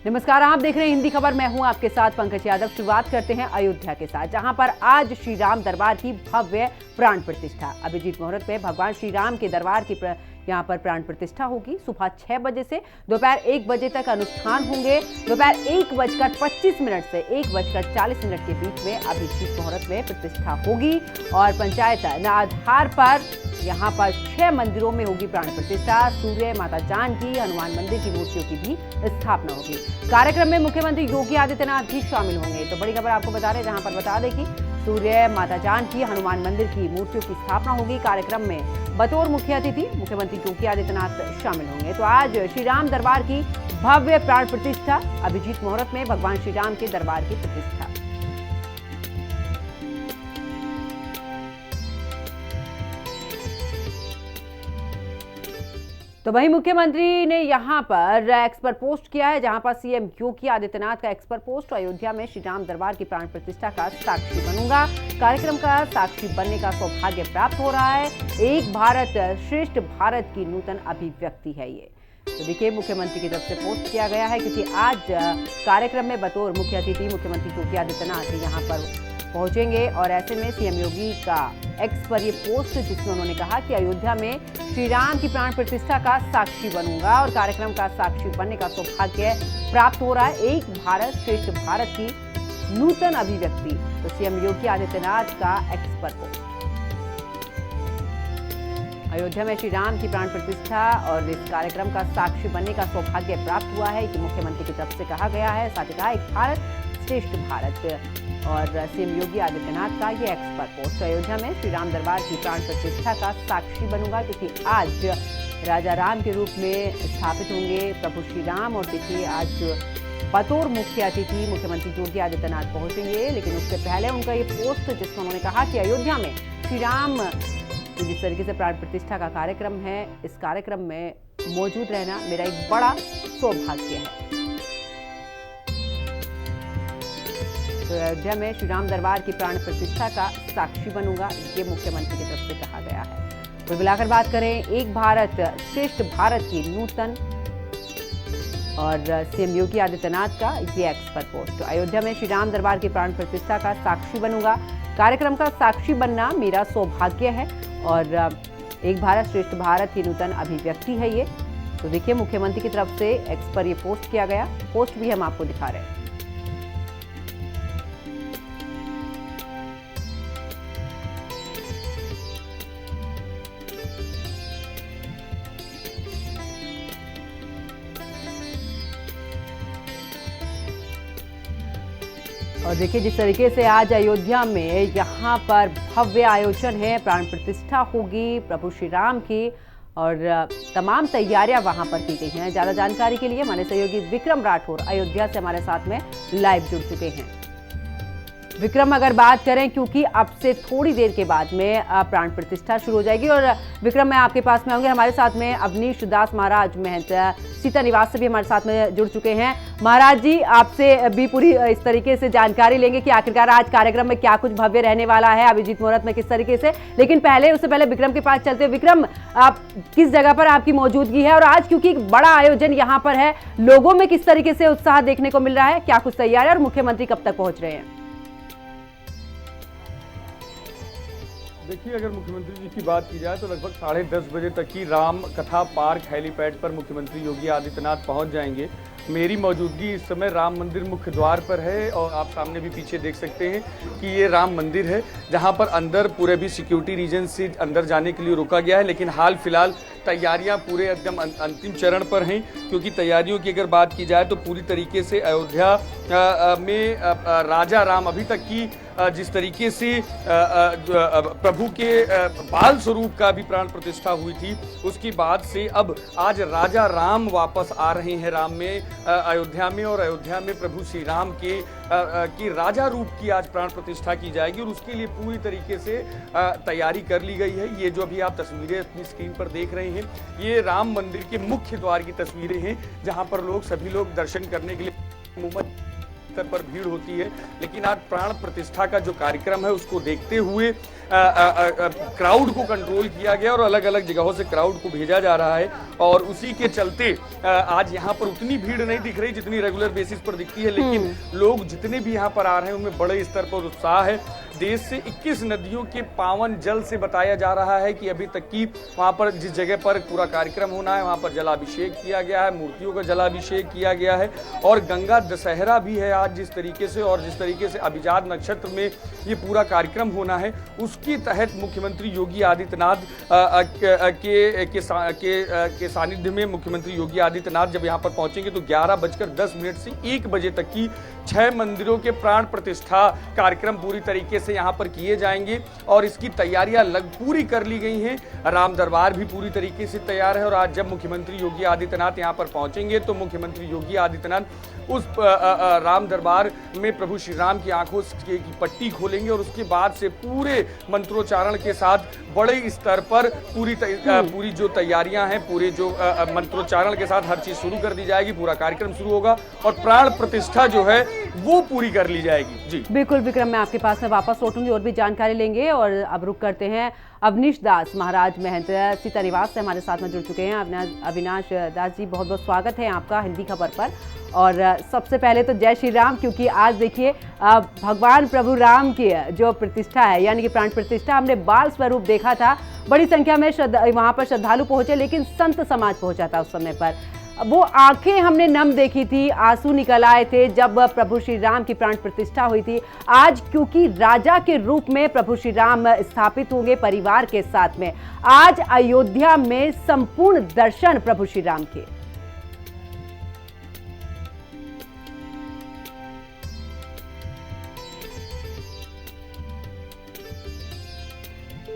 नमस्कार, आप देख रहे हैं हिंदी खबर। मैं हूं आपके साथ पंकज यादव। शुरुआत करते हैं अयोध्या के साथ, जहां पर आज श्री राम दरबार की भव्य प्राण प्रतिष्ठा। अभिजीत मुहूर्त में भगवान श्री राम के दरबार की यहां पर प्राण प्रतिष्ठा होगी। सुबह 6 बजे से दोपहर 1 बजे तक अनुष्ठान होंगे। दोपहर 1:25 से 1:40 के बीच में अभिजीत मुहूर्त में प्रतिष्ठा होगी और पंचायत आधार पर यहाँ पर 6 मंदिरों में होगी प्राण प्रतिष्ठा। सूर्य, माता जानकी, हनुमान मंदिर की मूर्तियों की भी स्थापना होगी। कार्यक्रम में मुख्यमंत्री योगी आदित्यनाथ भी शामिल होंगे। तो बड़ी खबर आपको बता रहे हैं, जहां पर बता दें कि सूर्य, माता जानकी, हनुमान मंदिर की मूर्तियों की स्थापना होगी। कार्यक्रम में बतौर मुख्य अतिथि मुख्यमंत्री योगी आदित्यनाथ शामिल होंगे। तो आज श्री राम दरबार की भव्य प्राण प्रतिष्ठा, अभिजीत मुहूर्त में भगवान श्री राम के दरबार की प्रतिष्ठा। तो वहीं मुख्यमंत्री ने यहां पर एक्स पर पोस्ट किया है, जहां पर सीएम योगी आदित्यनाथ का एक्स पर पोस्ट, अयोध्या में श्री राम दरबार की प्राण प्रतिष्ठा का साक्षी बनूंगा। कार्यक्रम का साक्षी बनने का सौभाग्य प्राप्त हो रहा है। एक भारत श्रेष्ठ भारत की नूतन अभिव्यक्ति है ये। तो देखिए, मुख्यमंत्री की तरफ से पोस्ट किया गया है, क्योंकि आज कार्यक्रम में बतौर मुख्य अतिथि मुख्यमंत्री योगी आदित्यनाथ यहाँ पर पहुंचेंगे। और ऐसे में सीएम योगी का एक्स पर ये पोस्ट, जिसमें उन्होंने कहा कि अयोध्या में श्री राम की प्राण प्रतिष्ठा का साक्षी बनूंगा और कार्यक्रम का साक्षी बनने का सौभाग्य प्राप्त हो रहा है। एक भारत श्रेष्ठ भारत की नूतन अभिव्यक्ति। तो सीएम योगी आदित्यनाथ का एक्स पर पोस्ट। अयोध्या में श्री राम की प्राण प्रतिष्ठा और इस कार्यक्रम का साक्षी बनने का सौभाग्य प्राप्त हुआ है कि मुख्यमंत्री की तरफ से कहा गया है। साथ ही कहा, एक भारत श्रेष्ठ भारत। और सीएम योगी आदित्यनाथ का ये एक्स पर पोस्ट। अयोध्या में श्री राम दरबार की प्राण प्रतिष्ठा का साक्षी बनूंगा, क्योंकि आज राजा राम के रूप में स्थापित होंगे प्रभु श्री राम। और देखिए, आज बतौर मुख्य अतिथि मुख्यमंत्री योगी आदित्यनाथ पहुंचेंगे। लेकिन उससे पहले उनका ये पोस्ट, जिसमें उन्होंने कहा कि अयोध्या में श्री राम जिस तरीके से प्राण प्रतिष्ठा का कार्यक्रम है, इस कार्यक्रम में मौजूद रहना मेरा एक बड़ा सौभाग्य है। तो अयोध्या में श्री राम दरबार की प्राण प्रतिष्ठा का साक्षी बनूंगा, ये मुख्यमंत्री की तरफ से कहा गया है। कुल मिलाकर बात करें, एक भारत श्रेष्ठ भारत की नूतन और सीएम योगी आदित्यनाथ का ये एक्स पर पोस्ट। अयोध्या में श्री राम दरबार की प्राण प्रतिष्ठा का साक्षी बनूंगा, कार्यक्रम का साक्षी बनना मेरा सौभाग्य है और एक भारत श्रेष्ठ भारत की नूतन अभिव्यक्ति है ये। तो देखिए, मुख्यमंत्री की तरफ से एक्स पर ये पोस्ट किया गया। पोस्ट भी हम आपको दिखा रहे हैं। और देखिए, जिस तरीके से आज अयोध्या में यहाँ पर भव्य आयोजन है, प्राण प्रतिष्ठा होगी प्रभु श्री राम की और तमाम तैयारियां वहां पर की गई हैं। ज्यादा जानकारी के लिए हमारे सहयोगी विक्रम राठौर अयोध्या से हमारे साथ में लाइव जुड़ चुके हैं। विक्रम, अगर बात करें, क्योंकि अब से थोड़ी देर के बाद में प्राण प्रतिष्ठा शुरू हो जाएगी और विक्रम, मैं आपके पास में आऊंगी। हमारे साथ में अवनीश दास महाराज महंत सीता निवास से भी हमारे साथ में जुड़ चुके हैं। महाराज जी, आपसे भी पूरी इस तरीके से जानकारी लेंगे कि आखिरकार आज कार्यक्रम में क्या कुछ भव्य रहने वाला है, अभिजीत मुहूर्त में किस तरीके से। लेकिन उससे पहले विक्रम के पास चलते। विक्रम, आप किस जगह पर आपकी मौजूदगी है और आज क्योंकि एक बड़ा आयोजन यहाँ पर है, लोगों में किस तरीके से उत्साह देखने को मिल रहा है, क्या कुछ तैयारी और मुख्यमंत्री कब तक पहुंच रहे हैं? देखिए, अगर मुख्यमंत्री जी की बात की जाए तो लगभग 10:30 बजे तक ही राम कथा पार्क हेलीपैड पर मुख्यमंत्री योगी आदित्यनाथ पहुंच जाएंगे। मेरी मौजूदगी इस समय राम मंदिर मुख्य द्वार पर है और आप सामने भी पीछे देख सकते हैं कि ये राम मंदिर है, जहां पर अंदर पूरे भी सिक्योरिटी रीजन से अंदर जाने के लिए रोका गया है। लेकिन हाल फिलहाल तैयारियां पूरे एकदम अंतिम चरण पर हैं, क्योंकि तैयारियों की अगर बात की जाए तो पूरी तरीके से अयोध्या में राजा राम अभी तक की जिस तरीके से प्रभु के बाल स्वरूप का भी प्राण प्रतिष्ठा हुई थी, उसके बाद से अब आज राजा राम वापस आ रहे हैं राम में अयोध्या में। और अयोध्या में प्रभु श्री राम के की राजा रूप की आज प्राण प्रतिष्ठा की जाएगी और उसके लिए पूरी तरीके से तैयारी कर ली गई है। ये जो अभी आप तस्वीरें अपनी स्क्रीन पर देख रहे हैं, ये राम मंदिर के मुख्य द्वार की तस्वीरें हैं, जहां पर सभी लोग दर्शन करने के लिए स्तर पर भीड़ होती है, लेकिन आज प्राण प्रतिष्ठा का जो कार्यक्रम है उसको देखते हुए क्राउड को कंट्रोल किया गया और अलग अलग जगहों से क्राउड को भेजा जा रहा है और उसी के चलते आज यहाँ पर उतनी भीड़ नहीं दिख रही जितनी रेगुलर बेसिस पर दिखती है, लेकिन लोग जितने भी यहाँ पर आ रहे हैं उनमें बड़े स्तर पर उत्साह है। देश से 21 नदियों के पावन जल से बताया जा रहा है कि अभी तक की वहाँ पर जिस जगह पर पूरा कार्यक्रम होना है वहाँ पर जलाभिषेक किया गया है, मूर्तियों का जलाभिषेक किया गया है और गंगा दशहरा भी है आज जिस तरीके से, और जिस तरीके से अभिजात नक्षत्र में ये पूरा कार्यक्रम होना है उसके तहत मुख्यमंत्री योगी आदित्यनाथ के सानिध्य में मुख्यमंत्री योगी आदित्यनाथ जब यहाँ पर पहुंचेंगे तो 11:10 से 1 बजे तक की 6 मंदिरों के प्राण प्रतिष्ठा कार्यक्रम पूरी तरीके से यहाँ पर किए जाएंगे और इसकी तैयारियां पूरी कर ली गई हैं। राम दरबार भी पूरी तरीके से तैयार है और आज जब मुख्यमंत्री योगी आदित्यनाथ यहाँ पर पहुंचेंगे तो मुख्यमंत्री योगी आदित्यनाथ उस राम दरबार में प्रभु श्री राम की आंखों की पट्टी खोलेंगे और उसके बाद से पूरे मंत्रोच्चारण के साथ बड़े स्तर पर पूरी जो तैयारियां हैं, पूरे जो मंत्रोच्चारण के साथ हर चीज शुरू कर दी जाएगी, पूरा कार्यक्रम शुरू होगा और प्राण प्रतिष्ठा जो है वो पूरी कर ली जाएगी। जी बिल्कुल विक्रम, मैं आपके पास में वापस लौटूंगी और भी जानकारी लेंगे और अब रुक करते हैं अवनीश दास महाराज महंत सीता निवास से हमारे साथ में जुड़ चुके हैं। अविनाश दास जी, बहुत बहुत स्वागत है आपका हिंदी खबर पर। और सबसे पहले तो जय श्री राम, क्योंकि आज देखिए भगवान प्रभु राम की जो प्रतिष्ठा है यानी कि प्राण प्रतिष्ठा, हमने बाल स्वरूप देखा था, बड़ी संख्या में वहाँ पर श्रद्धालु पहुंचे, लेकिन संत समाज पहुंचा था उस समय पर। वो आंखें हमने नम देखी थी, आंसू निकल आए थे जब प्रभु श्री राम की प्राण प्रतिष्ठा हुई थी। आज क्योंकि राजा के रूप में प्रभु श्री राम स्थापित होंगे परिवार के साथ में, आज अयोध्या में संपूर्ण दर्शन प्रभु श्री राम के।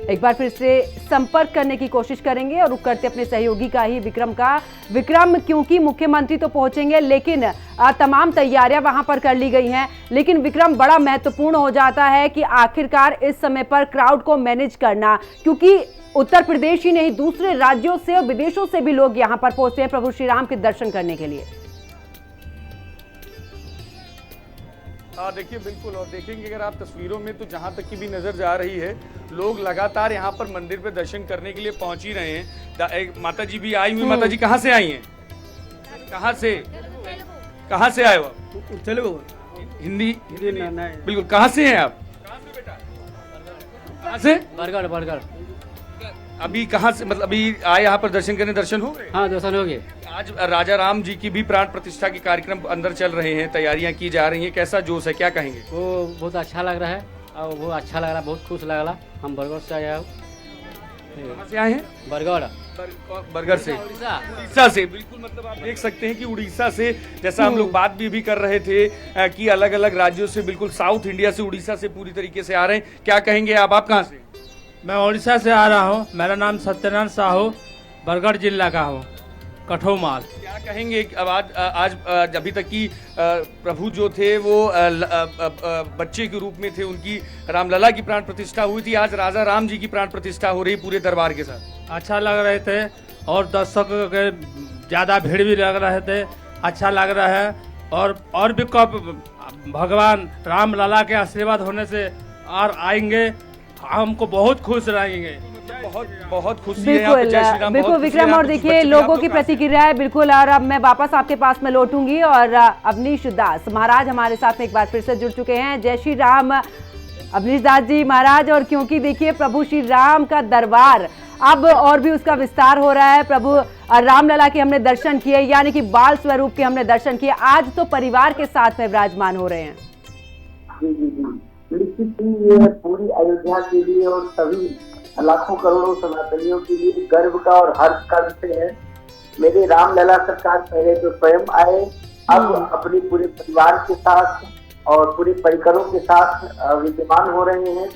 एक बार फिर से संपर्क करने की कोशिश करेंगे और रुक करते अपने सहयोगी का ही विक्रम का। विक्रम, क्योंकि मुख्यमंत्री तो पहुंचेंगे लेकिन तमाम तैयारियां वहां पर कर ली गई हैं, लेकिन विक्रम बड़ा महत्वपूर्ण हो जाता है कि आखिरकार इस समय पर क्राउड को मैनेज करना, क्योंकि उत्तर प्रदेश ही नहीं दूसरे राज्यों से और विदेशों से भी लोग यहां पर पहुंचते हैं प्रभु श्री राम के दर्शन करने के लिए। हाँ देखिए, बिल्कुल, और देखेंगे अगर आप तस्वीरों में तो जहाँ तक की भी नजर जा रही है लोग लगातार यहाँ पर मंदिर पे दर्शन करने के लिए पहुंच ही रहे हैं। माता जी भी आई हुई। माता जी कहाँ से आई हैं? कहाँ से आए हो आप? तेलुगु हिंदी बिल्कुल। कहाँ से हैं आप? कहाँ से? बरगढ़। अभी कहाँ से, मतलब अभी आए यहाँ पर दर्शन करने? दर्शन हो गए? हाँ, दर्शन हो गए। आज राजा राम जी की भी प्राण प्रतिष्ठा के कार्यक्रम अंदर चल रहे हैं, तैयारियां की जा रही हैं, कैसा जोश है, क्या कहेंगे? वो बहुत अच्छा लग रहा है और बहुत अच्छा लग रहा है, बहुत खुश लग रहा। हम बरगढ़ से आए हैं। कहाँ से आए हैं? बरगढ़ से, उड़ीसा से। बिल्कुल, मतलब आप देख सकते हैं कि उड़ीसा से, जैसा हम लोग बात भी कर रहे थे कि अलग अलग राज्यों से, बिल्कुल साउथ इंडिया से, उड़ीसा से पूरी तरीके से आ रहे हैं। क्या कहेंगे आप कहाँ से? मैं उड़ीसा से आ रहा हूँ। मेरा नाम सत्यनारायण साहू, बरगढ़ जिला का हूँ, कठोमाल। क्या कहेंगे अब आज अभी तक की प्रभु जो थे वो बच्चे के रूप में थे, उनकी रामलला की प्राण प्रतिष्ठा हुई थी, आज राजा राम जी की प्राण प्रतिष्ठा हो रही पूरे दरबार के साथ। अच्छा लग रहे थे और दर्शक के ज़्यादा भीड़ भी लग रहे थे, अच्छा लग रहा है। और भी कब भगवान रामलला के आशीर्वाद होने से और आएंगे, हमको बहुत खुश रहेंगे। बहुत खुशी है यहाँ पे। जय श्री राम। बिल्कुल विक्रम, और देखिए लोगों की प्रतिक्रिया है बिल्कुल। और अब मैं वापस आपके पास में लौटूंगी और अवनीश दास महाराज हमारे साथ में एक बार फिर से जुड़ चुके हैं। जय श्री राम अवनीश दास जी महाराज। और क्योंकि देखिए प्रभु श्री राम का दरबार अब और भी उसका विस्तार हो रहा है, प्रभु रामलला के हमने दर्शन किए, यानी कि बाल स्वरूप के हमने दर्शन किए, आज तो परिवार के साथ में विराजमान हो रहे हैं। निश्चित ही ये पूरी अयोध्या के लिए और सभी लाखों करोड़ों सनातनियों के लिए गर्व का और हर्ष का विषय है। मेरे रामलला सरकार पहले तो स्वयं आए, अब अपने पूरे परिवार के साथ और पूरे परिकरों के साथ विद्यमान हो रहे हैं।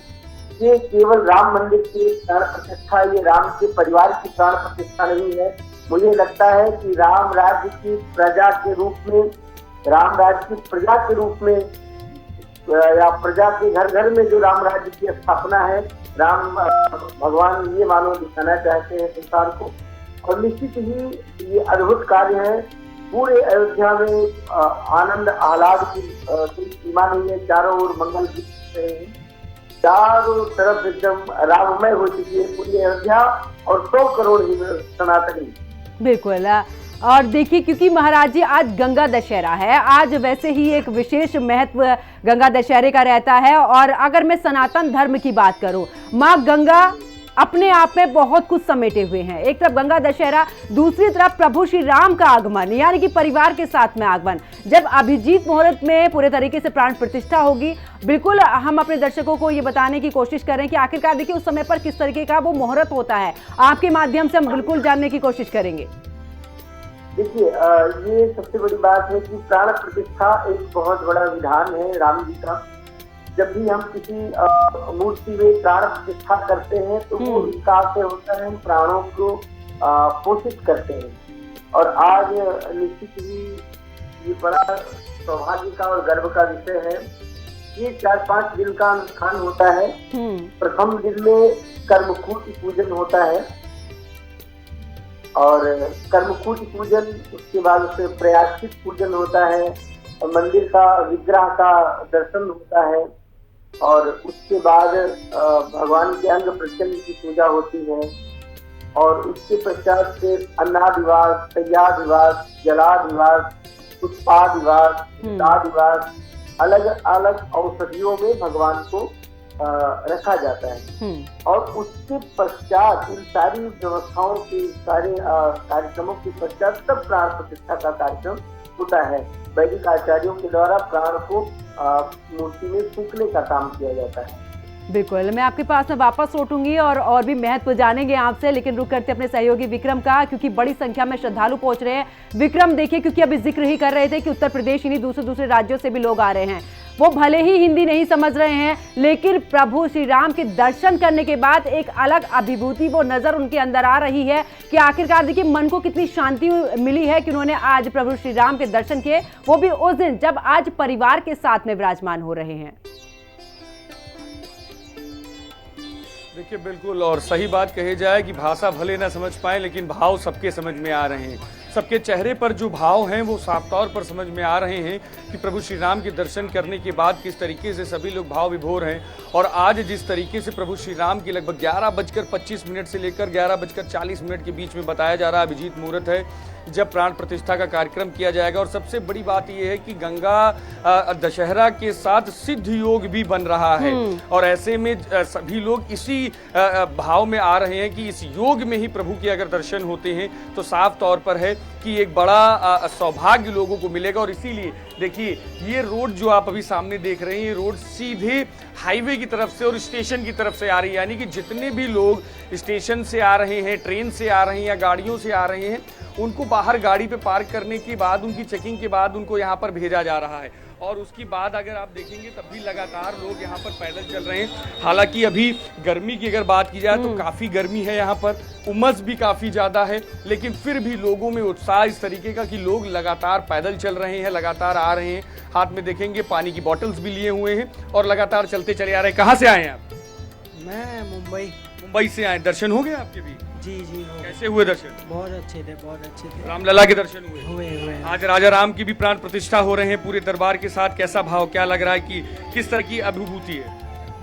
ये केवल राम मंदिर की प्राण प्रतिष्ठा, ये राम के परिवार की प्राण प्रतिष्ठा नहीं है। मुझे लगता है कि राम राज्य की प्रजा के रूप में, राम राज्य की प्रजा के रूप में, या प्रजा के घर घर में जो राम राज्य की स्थापना है, राम भगवान ये मानो दिखाना चाहते हैं संसार को। और निश्चित ही ये अद्भुत कार्य है पूरे अयोध्या में आनंद आह्लाद की कोई सीमा नहीं है। चारों ओर मंगल गीत रहे हैं, चारों तरफ एकदम राममय हो चुकी है पूरी अयोध्या और 100 करोड़ हिंदू सनातनी। बिल्कुल। और देखिए, क्योंकि महाराज जी आज गंगा दशहरा है, आज वैसे ही एक विशेष महत्व गंगा दशहरे का रहता है। और अगर मैं सनातन धर्म की बात करूं, मां गंगा अपने आप में बहुत कुछ समेटे हुए हैं। एक तरफ गंगा दशहरा, दूसरी तरफ प्रभु श्री राम का आगमन, यानी कि परिवार के साथ में आगमन। जब अभिजीत मुहूर्त में पूरे तरीके से प्राण प्रतिष्ठा होगी, बिल्कुल हम अपने दर्शकों को ये बताने की कोशिश करें कि आखिरकार देखिए उस समय पर किस तरीके का वो मुहूर्त होता है। आपके माध्यम से हम बिल्कुल जानने की कोशिश करेंगे। देखिए, ये सबसे बड़ी बात है कि प्राण प्रतिष्ठा एक बहुत बड़ा विधान है राम जी का। जब भी हम किसी मूर्ति में प्राण प्रतिष्ठा करते हैं तो वो इस काल से होता है, हम प्राणों को पोषित करते हैं। और आज निश्चित ही ये बड़ा सौभाग्य का और गर्व का विषय है। ये 4-5 दिन का अनुष्ठान होता है। प्रथम दिन में कर्मकूट पूजन होता है और कर्मकूट पूजन, उसके बाद उससे प्रयाश्चित पूजन होता है और मंदिर का विग्रह का दर्शन होता है और उसके बाद भगवान के अंग प्रत्यंग की पूजा होती है और उसके पश्चात से अन्नादिवास, तैयादिवास, जलादिवास, पुष्पादिवास, दादिवास, अलग अलग औषधियों में भगवान को रखा जाता है। और उसके पश्चात इन सारी व्यवस्थाओं के सारे कार्यक्रमों के पश्चात तब प्राण प्रतिष्ठा का कार्यक्रम होता है। वैदिक आचार्यों के द्वारा प्राण को मूर्ति में फूंकने का काम किया जाता है। बिल्कुल, मैं आपके पास में वापस लौटूंगी और भी महत्व जानेंगे आपसे, लेकिन रुक करते अपने सहयोगी विक्रम का, क्योंकि बड़ी संख्या में श्रद्धालु पहुंच रहे हैं। विक्रम, देखिए, क्योंकि अभी जिक्र ही कर रहे थे कि उत्तर प्रदेश ही नहीं दूसरे राज्यों से भी लोग आ रहे हैं। वो भले ही हिंदी नहीं समझ रहे हैं, लेकिन प्रभु श्री राम के दर्शन करने के बाद एक अलग अभिभूति वो नजर उनके अंदर आ रही है कि आखिरकार देखिए मन को कितनी शांति मिली है कि उन्होंने आज प्रभु श्री राम के दर्शन किए, वो भी उस दिन जब आज परिवार के साथ में विराजमान हो रहे हैं। देखिए, बिल्कुल और सही बात कही जाए कि भाषा भले ना समझ पाए, लेकिन भाव सबके समझ में आ रहे हैं। सबके चेहरे पर जो भाव हैं वो साफ तौर पर समझ में आ रहे हैं कि प्रभु श्री राम के दर्शन करने के बाद किस तरीके से सभी लोग भाव विभोर हैं। और आज जिस तरीके से प्रभु श्री राम की लगभग 11:25 से लेकर 11:40 के बीच में बताया जा रहा अभिजीत मुहूर्त है जब प्राण प्रतिष्ठा का कार्यक्रम किया जाएगा। और सबसे बड़ी बात यह है कि गंगा दशहरा के साथ सिद्ध योग भी बन रहा है और ऐसे में सभी लोग इसी भाव में आ रहे हैं कि इस योग में ही प्रभु के अगर दर्शन होते हैं तो साफ तौर पर है कि एक बड़ा सौभाग्य लोगों को मिलेगा। और इसीलिए देखिए, ये रोड जो आप अभी सामने देख रहे हैं, ये रोड सीधे हाईवे की तरफ से और स्टेशन की तरफ से आ रही है, यानी कि जितने भी लोग स्टेशन से आ रहे हैं, ट्रेन से आ रहे हैं या गाड़ियों से आ रहे हैं, उनको बाहर गाड़ी पे पार्क करने के बाद, उनकी चेकिंग के बाद उनको यहाँ पर भेजा जा रहा है। और उसके बाद अगर आप देखेंगे तब भी लगातार लोग यहाँ पर पैदल चल रहे हैं। हालांकि अभी गर्मी की अगर बात की जाए तो काफ़ी गर्मी है यहाँ पर, उमस भी काफ़ी ज़्यादा है, लेकिन फिर भी लोगों में उत्साह इस तरीके का कि लोग लगातार पैदल चल रहे हैं, लगातार आ रहे हैं। हाथ में देखेंगे पानी की बॉटल्स भी लिए हुए हैं और लगातार चलते चले आ रहे हैं। कहाँ से आए हैं आप? मैं मुंबई से आए। दर्शन हो गए आपके भी? जी हो। कैसे हुए दर्शन? बहुत अच्छे थे। रामलला के दर्शन हुए। आज राजा राम की भी प्राण प्रतिष्ठा हो रहे हैं पूरे दरबार के साथ। कैसा भाव, क्या लग रहा है कि किस तरह की अभिभूति है?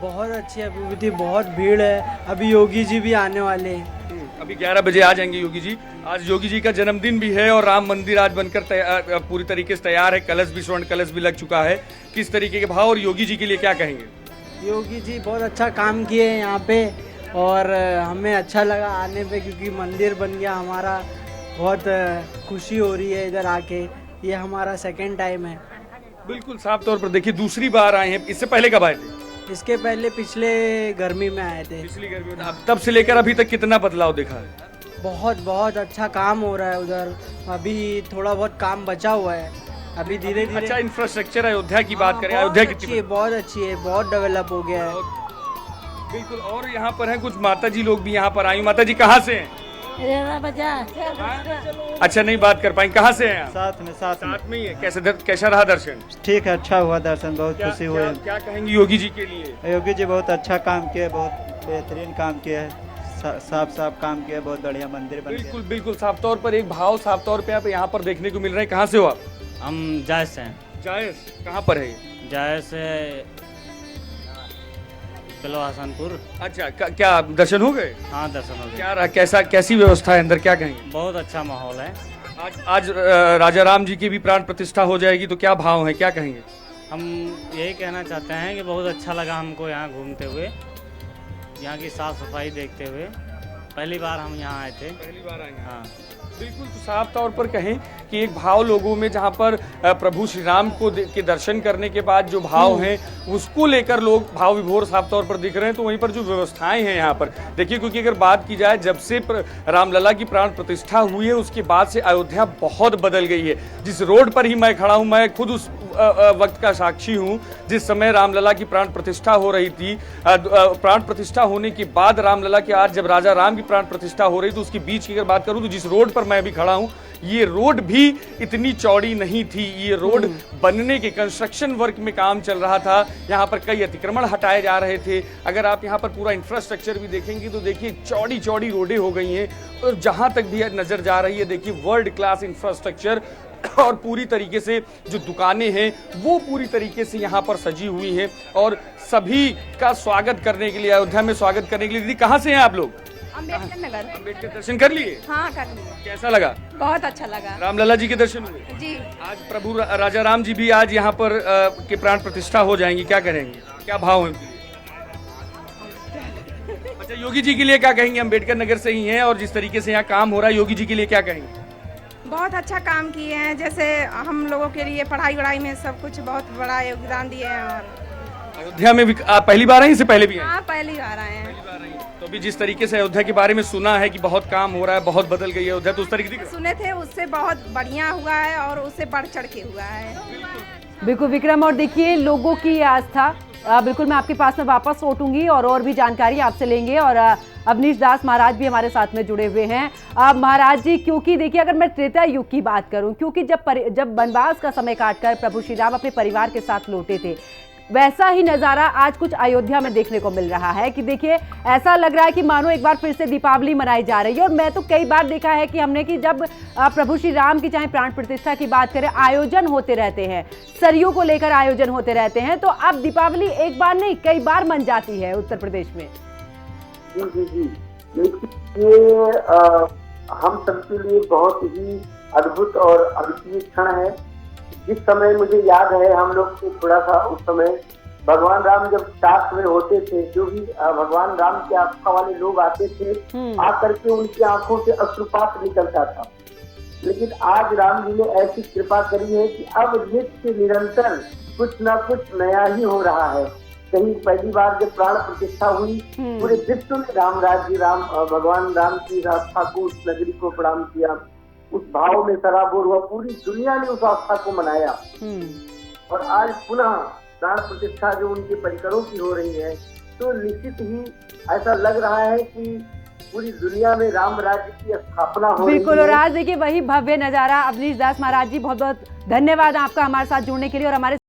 बहुत अच्छी अभिभूति, बहुत भीड़ है। अभी योगी जी भी आने वाले हैं। अभी 11 बजे आ जाएंगे योगी जी। आज योगी जी का जन्मदिन भी है और राम मंदिर आज बनकर पूरी तरीके से तैयार है। कलश भी, स्वर्ण कलश भी लग चुका है। किस तरीके के भाव और योगी जी के लिए क्या कहेंगे? योगी जी बहुत अच्छा काम किए हैं यहाँ पे और हमें अच्छा लगा आने पे, क्योंकि मंदिर बन गया हमारा। बहुत खुशी हो रही है इधर आके। ये हमारा सेकंड टाइम है। बिल्कुल साफ तौर पर देखिए, दूसरी बार आए हैं। इससे पहले कब आए थे? इसके पहले पिछले गर्मी में आए थे। पिछली गर्मी में। अब तब से लेकर अभी तक कितना बदलाव देखा है? बहुत अच्छा काम हो रहा है उधर। अभी थोड़ा बहुत काम बचा हुआ है, अभी धीरे धीरे। अच्छा इंफ्रास्ट्रक्चर अयोध्या की बात करें, अयोध्या कितनी बहुत अच्छी है, बहुत डेवलप हो गया है। बिल्कुल। और यहाँ पर हैं कुछ माता जी लोग भी यहाँ पर आई। माता जी कहाँ से हैं? अच्छा, नहीं बात कर पाई। कहाँ से हैं? साथ में ही है। कैसा रहा दर्शन? ठीक है, अच्छा हुआ दर्शन, बहुत खुशी हुई। क्या कहेंगे योगी जी के लिए? योगी जी बहुत अच्छा काम किया, बहुत बेहतरीन काम किया है। साफ साफ काम किया, बहुत बढ़िया मंदिर बन गया। बिल्कुल बिल्कुल, साफ तौर पर एक भाव साफ तौर पे आप यहाँ पर देखने को मिल रहे हैं। कहाँ से हो आप? हम जायज से हैं। जायज कहाँ पर है ये? जायज से किलो हसनपुर। अच्छा, क्या दर्शन हो गए? हाँ, दर्शन हो गए। क्या रहा, कैसी व्यवस्था है अंदर, क्या कहेंगे? बहुत अच्छा माहौल है। आज राजा राम जी की भी प्राण प्रतिष्ठा हो जाएगी, तो क्या भाव है, क्या कहेंगे? हम यही कहना चाहते हैं कि बहुत अच्छा लगा हमको यहाँ घूमते हुए, यहाँ की साफ सफाई देखते हुए। पहली बार हम यहाँ आए थे। पहली बार आएंगे। हाँ, बिल्कुल, तो साफ तौर पर कहें कि एक भाव लोगों में, जहाँ पर प्रभु श्री राम के दर्शन करने के बाद जो भाव हैं उसको लेकर लोग भाव विभोर साफ तौर पर दिख रहे हैं। तो वहीं पर जो व्यवस्थाएं हैं यहाँ पर देखिए, क्योंकि अगर बात की जाए जब से रामलला की प्राण प्रतिष्ठा हुई है उसके बाद से अयोध्या बहुत बदल गई है। जिस रोड पर ही मैं खड़ा हूँ, मैं खुद उस वक्त का साक्षी हूँ जिस समय रामलला की प्राण प्रतिष्ठा हो रही थी। प्राण प्रतिष्ठा होने के बाद रामलला के आज जब राजा राम की प्राण प्रतिष्ठा हो रही, तो उसके बीच की अगर बात करूँ तो जिस रोड पर मैं अभी खड़ा हूँ, ये रोड भी इतनी चौड़ी नहीं थी। ये रोड बनने के कंस्ट्रक्शन वर्क में काम चल रहा था। यहाँ पर कई अतिक्रमण हटाए जा रहे थे। अगर आप यहाँ पर पूरा इंफ्रास्ट्रक्चर भी देखेंगे तो देखिए चौड़ी चौड़ी रोडें हो गई हैं, और जहाँ तक भी नजर जा रही है देखिए वर्ल्ड क्लास इंफ्रास्ट्रक्चर, और पूरी तरीके से जो दुकानें हैं वो पूरी तरीके से यहाँ पर सजी हुई हैं, और सभी का स्वागत करने के लिए, अयोध्या में स्वागत करने के लिए। दीदी कहाँ से हैं आप लोग? अम्बेडकर नगर। अम्बेडकर दर्शन कर लिए? हाँ, कर लिया। कैसा लगा? बहुत अच्छा लगा। रामलला जी के दर्शन हुए? जी। आज प्रभु राजा राम जी भी आज यहाँ पर के प्राण प्रतिष्ठा हो जाएंगी, क्या करेंगे, क्या भाव है? अच्छा, योगी जी के लिए क्या कहेंगे? अम्बेडकर नगर से ही हैं और जिस तरीके से यहाँ काम हो रहा है, योगी जी के लिए क्या कहेंगे? बहुत अच्छा काम किए हैं, जैसे हम लोगों के लिए पढ़ाई वढ़ाई में सब कुछ बहुत बड़ा योगदान दिए हैं। और अयोध्या में भी आप पहली बार आई, इससे पहले भी आई? हाँ, पहली बार आए हैं। तो अभी जिस तरीके से अयोध्या के बारे में सुना है कि बहुत काम हो रहा है, बहुत बदल गई है अयोध्या, तो उस तरीके से सुने थे, उससे बहुत बढ़िया हुआ है और उससे बढ़ चढ़ के हुआ है। बिल्कुल विक्रम, और देखिए लोगों की ये आस्था, बिल्कुल मैं आपके पास में वापस लौटूंगी और भी जानकारी आपसे लेंगे। और अवनीश दास महाराज भी हमारे साथ में जुड़े हुए हैं। महाराज जी, क्योंकि देखिए अगर मैं त्रेता युग की बात करूं, क्योंकि जब वनवास का समय काटकर प्रभु श्री राम अपने परिवार के साथ लौटे थे, वैसा ही नज़ारा आज कुछ अयोध्या में देखने को मिल रहा है कि देखिए ऐसा लग रहा है कि मानो एक बार फिर से दीपावली मनाई जा रही है। और मैं तो कई बार देखा है कि हमने कि जब प्रभु श्री राम की चाहे प्राण प्रतिष्ठा की बात करें, आयोजन होते रहते हैं, सरयू को लेकर आयोजन होते रहते हैं। तो अब दीपावली एक बार नहीं कई बार मन जाती है उत्तर प्रदेश में। जी जी जी, ये हम सबके लिए बहुत ही अद्भुत और अद्वितीय क्षण है। जिस समय मुझे याद है, हम लोग से थोड़ा सा उस समय भगवान राम जब टास्क में होते थे, जो भी भगवान राम के आस्था वाले लोग आते थे, आकर के उनकी आंखों से अश्रुपात निकलता था। लेकिन आज राम जी ने ऐसी कृपा करी है कि अब नित्य निरंतर कुछ ना कुछ नया ही हो रहा है। कहीं पहली बार जब प्राण प्रतिष्ठा हुई, पूरे विश्व में भगवान राम की आस्था को, उस नगरी को प्रणाम किया, उस भाव में सराबोर हुआ, पूरी दुनिया ने उस आस्था को मनाया। और आज पुनः प्राण प्रतिष्ठा जो उनके परिकरों की हो रही है, तो निश्चित ही ऐसा लग रहा है कि पूरी दुनिया में राम राज्य की स्थापना हो रही है। बिल्कुल, और आज देखिए वही भव्य नजारा। अवनीश दास महाराज जी, बहुत बहुत धन्यवाद आपका हमारे साथ जुड़ने के लिए और हमारे